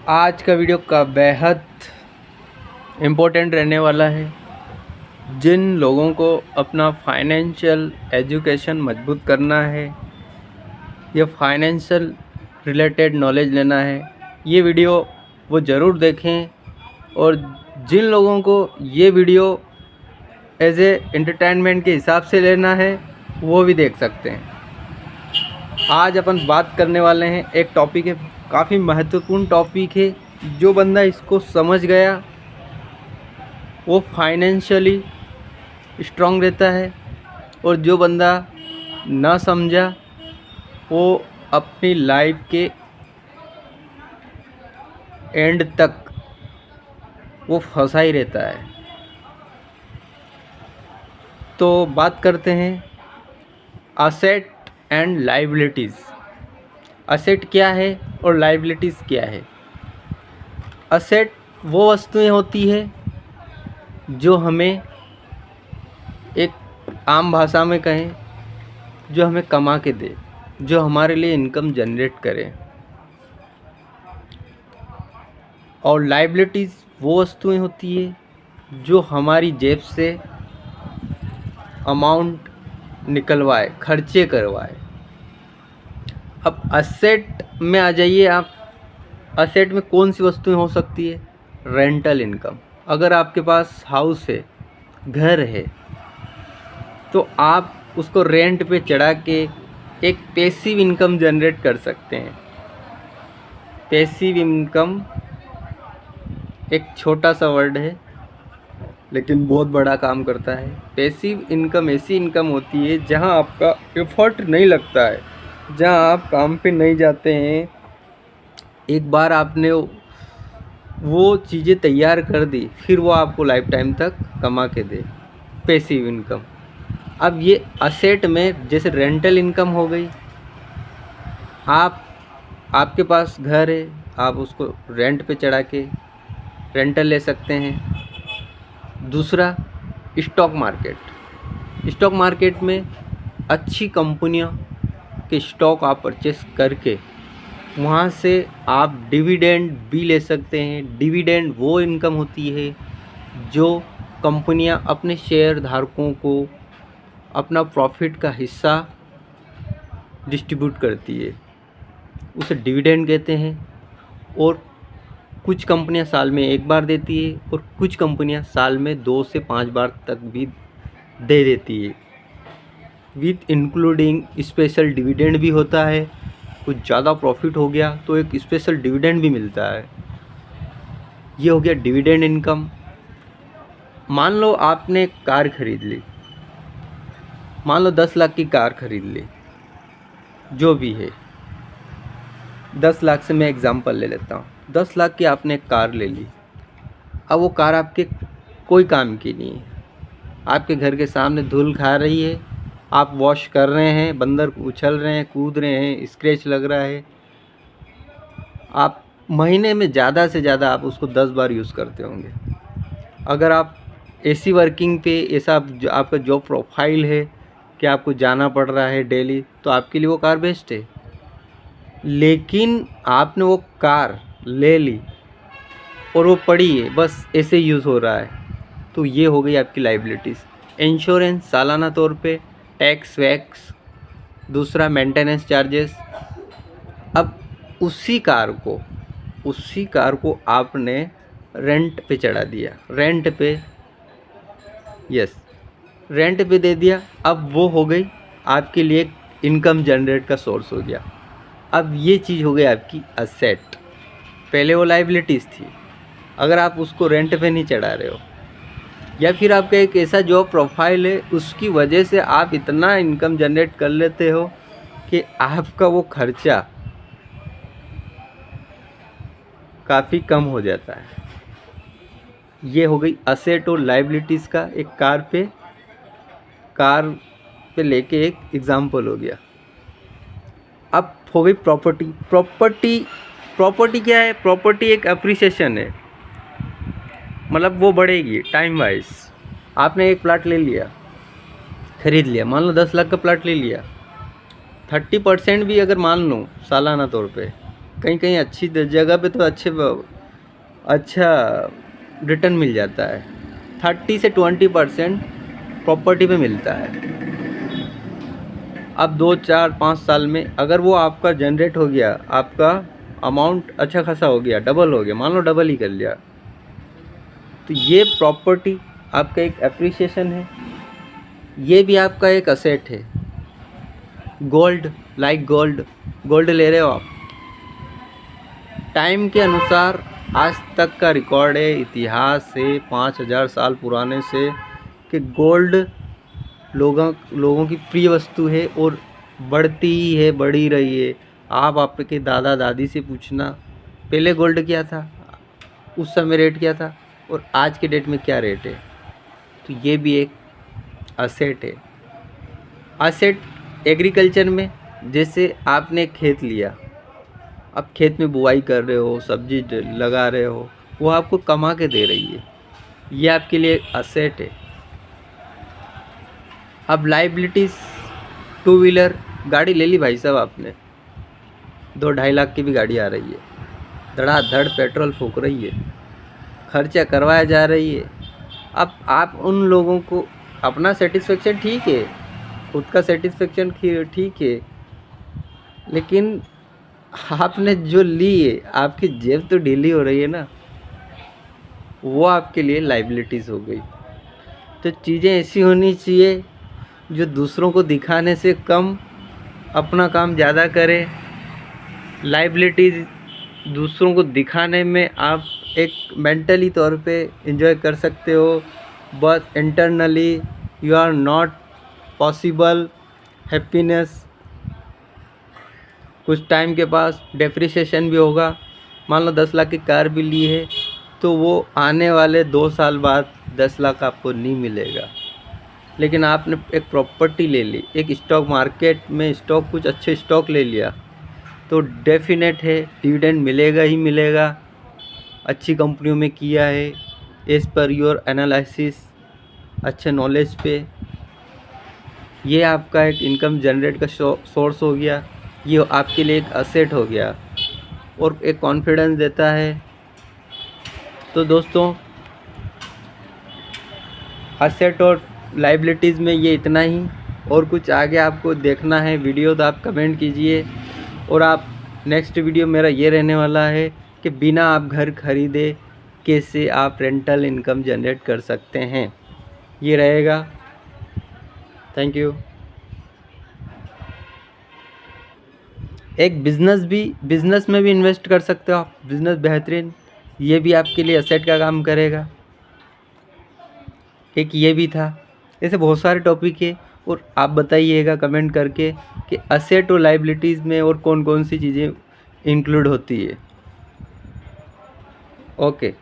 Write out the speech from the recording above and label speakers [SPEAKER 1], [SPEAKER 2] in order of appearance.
[SPEAKER 1] आज का वीडियो का बेहद इम्पोर्टेंट रहने वाला है। जिन लोगों को अपना फाइनेंशियल एजुकेशन मजबूत करना है या फाइनेंशियल रिलेटेड नॉलेज लेना है, ये वीडियो वो ज़रूर देखें। और जिन लोगों को ये वीडियो एज ए एंटरटेनमेंट के हिसाब से लेना है वो भी देख सकते हैं। आज अपन बात करने वाले हैं, एक टॉपिक है, काफ़ी महत्वपूर्ण टॉपिक है। जो बंदा इसको समझ गया वो फाइनेंशियली स्ट्रांग रहता है, और जो बंदा ना समझा वो अपनी लाइफ के एंड तक वो फंसा ही रहता है। तो बात करते हैं असेट एंड लाइबिलिटीज़। असेट क्या है और लाइबिलिटीज़ क्या है? असेट वो वस्तुएं होती है जो हमें, एक आम भाषा में कहें, जो हमें कमा के दे, जो हमारे लिए इनकम जनरेट करे। और लाइबिलिटीज़ वो वस्तुएं होती है जो हमारी जेब से अमाउंट निकलवाए, खर्चे करवाए। अब असेट में आ जाइए आप। असेट में कौन सी वस्तुएं हो सकती है? Rental income. अगर आपके पास हाउस है, घर है, तो आप उसको रेंट पे चढ़ा के एक पैसिव इनकम जनरेट कर सकते हैं। पैसिव इनकम एक छोटा सा वर्ड है लेकिन बहुत बड़ा काम करता है। पैसिव इनकम ऐसी इनकम होती है जहां आपका एफर्ट नहीं लगता है, जहां आप काम पे नहीं जाते हैं। एक बार आपने वो चीज़ें तैयार कर दी, फिर वो आपको लाइफ टाइम तक कमा के दे। Passive income. अब ये असेट में जैसे रेंटल इनकम हो गई, आपके पास घर है, आप उसको रेंट पे चढ़ा के रेंटल ले सकते हैं। दूसरा, स्टॉक मार्केट। स्टॉक मार्केट में अच्छी कंपनियों के स्टॉक आप परचेस करके वहाँ से आप डिविडेंड भी ले सकते हैं। डिविडेंड वो इनकम होती है जो कंपनियां अपने शेयर धारकों को अपना प्रॉफिट का हिस्सा डिस्ट्रीब्यूट करती है, उसे डिविडेंड कहते हैं। और कुछ कंपनियां साल में एक बार देती है और कुछ कंपनियां साल में 2 से 5 बार तक भी दे देती है। विथ इंक्लूडिंग स्पेशल डिविडेंड भी होता है। कुछ ज़्यादा प्रॉफिट हो गया तो एक स्पेशल डिविडेंड भी मिलता है। ये हो गया डिविडेंड इनकम। मान लो आपने कार खरीद ली, मान लो 10 लाख की कार खरीद ली, जो भी है 10 लाख से मैं एग्जांपल ले लेता हूँ। 10 लाख की आपने कार ले ली। अब वो कार आपके कोई काम की नहीं है, आपके घर के सामने धूल खा रही है, आप वॉश कर रहे हैं, बंदर उछल रहे हैं, कूद रहे हैं, स्क्रैच लग रहा है। आप महीने में ज़्यादा से ज़्यादा आप उसको 10 बार यूज़ करते होंगे। अगर आप ऐसी वर्किंग पे, ऐसा आपका जॉब प्रोफाइल है कि आपको जाना पड़ रहा है डेली, तो आपके लिए वो कार बेस्ट है। लेकिन आपने वो कार ले ली और वो पड़ी है, बस ऐसे यूज़ हो रहा है, तो ये हो गई आपकी लाइबिलिटीज़। इंश्योरेंस सालाना तौर पे, टैक्स वैक्स, दूसरा मेंटेनेंस चार्जेस। अब उसी कार को आपने रेंट पे चढ़ा दिया, रेंट पे दे दिया। अब वो हो गई आपके लिए इनकम जनरेट का सोर्स हो गया। अब ये चीज़ हो गई आपकी असेट। पहले वो लाइबिलिटीज़ थी। अगर आप उसको रेंट पे नहीं चढ़ा रहे हो, या फिर आपका एक ऐसा जॉब प्रोफाइल है, उसकी वजह से आप इतना इनकम जनरेट कर लेते हो कि आपका वो खर्चा काफ़ी कम हो जाता है। ये हो गई असेट और लाइबिलिटीज़ का एक कार पे लेके एक एग्जांपल हो गया। अब हो गई प्रॉपर्टी क्या है? प्रॉपर्टी एक अप्रिसिएशन है, मतलब वो बढ़ेगी टाइम वाइज। आपने एक प्लाट ले लिया, खरीद लिया, मान लो 10 लाख का प्लाट ले लिया, 30% भी अगर मान लो सालाना तौर पे कहीं कहीं अच्छी जगह पे तो अच्छा रिटर्न मिल जाता है। 30 से 20% प्रॉपर्टी पे मिलता है। अब 2 4 5 साल में अगर वो आपका जनरेट हो गया, आपका अमाउंट अच्छा खासा हो गया, डबल हो गया, मान लो डबल ही कर लिया, तो ये प्रॉपर्टी आपका एक एप्रिसिएशन है, ये भी आपका एक असेट है। गोल्ड, लाइक गोल्ड ले रहे हो आप, टाइम के अनुसार आज तक का रिकॉर्ड है, इतिहास से 5000 साल पुराने से, कि गोल्ड लोगों की प्रिय वस्तु है और बढ़ती ही है, बढ़ी रही है। आप आपके दादा दादी से पूछना पहले गोल्ड क्या था, उस समय रेट क्या था और आज के डेट में क्या रेट है। तो ये भी एक असेट है। असेट एग्रीकल्चर में, जैसे आपने खेत लिया, अब खेत में बुआई कर रहे हो, सब्जी लगा रहे हो, वो आपको कमा के दे रही है, ये आपके लिए असेट है। अब लाइबिलिटीज़, 2 व्हीलर गाड़ी ले ली भाई साहब आपने, 2-2.5 लाख की भी गाड़ी आ रही है, धड़ाधड़ पेट्रोल फूक रही है, खर्चा करवाया जा रही है। अब आप उन लोगों को, अपना सेटिस्फेक्शन ठीक है, खुद का सेटिस्फेक्शन ठीक है, लेकिन आपने जो ली है, आपकी जेब तो ढीली हो रही है ना, वो आपके लिए लाइबिलिटीज़ हो गई। तो चीज़ें ऐसी होनी चाहिए जो दूसरों को दिखाने से कम अपना काम ज़्यादा करे। लाइबिलिटीज़ दूसरों को दिखाने में आप एक मेंटली तौर पे एंजॉय कर सकते हो, but internally you are not possible happiness. कुछ टाइम के पास डेप्रिसिएशन भी होगा। मान लो 10 लाख की कार भी ली है, तो वो आने वाले 2 साल बाद 10 लाख आपको नहीं मिलेगा। लेकिन आपने एक प्रॉपर्टी ले ली, एक स्टॉक मार्केट में स्टॉक, कुछ अच्छे स्टॉक ले लिया, तो डेफिनेट है डिविडेंड मिलेगा ही मिलेगा। अच्छी कंपनियों में किया है, एज़ पर योर एनालिसिस, अच्छे नॉलेज पे, ये आपका एक इनकम जनरेट का सोर्स हो गया, ये आपके लिए एक असेट हो गया और एक कॉन्फिडेंस देता है। तो दोस्तों, असेट और लाइबिलिटीज़ में ये इतना ही, और कुछ आगे आपको देखना है वीडियो तो आप कमेंट कीजिए। और आप नेक्स्ट वीडियो मेरा ये रहने वाला है कि बिना आप घर खरीदे कैसे आप रेंटल इनकम जनरेट कर सकते हैं, ये रहेगा। Thank you. एक बिज़नेस में भी इन्वेस्ट कर सकते हो आप, बिज़नेस बेहतरीन, ये भी आपके लिए एसेट का काम करेगा। एक ये भी था, ऐसे बहुत सारे टॉपिक है, और आप बताइएगा कमेंट करके कि असेट और लाइबिलिटीज़ में और कौन कौन सी चीज़ें इंक्लूड होती है। ओके।